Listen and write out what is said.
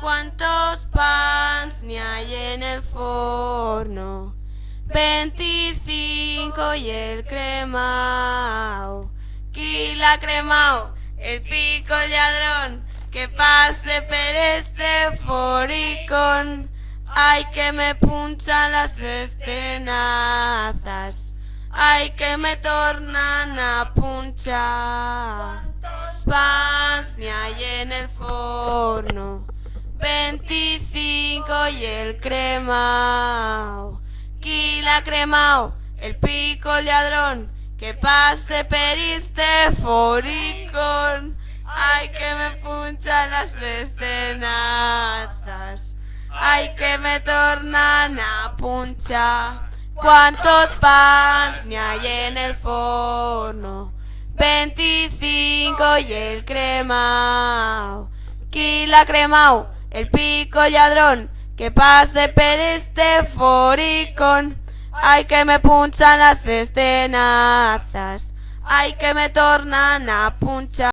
¿Cuántos pans ni hay en el forno? 25 y el cremao. Qui l'ha cremao? El pico el lladrón, que pase per este foricón. Ay, que me punchan las estenazas. Ay, que me tornan a punchar. Pans ni hay en el forno? 25 y el cremao. Qui l'ha cremao? El pico lladrón, que pase per este foricón. Ay, que me punchan las estenazas. Ay, que me tornan a punchar. ¿Cuántos pans ni hay en el forno? 25 y el cremao. Qui l'ha cremao? El pico lladrón, que pase per este foricón. Ay, que me punchan las estenazas. Ay, que me tornan a punchar.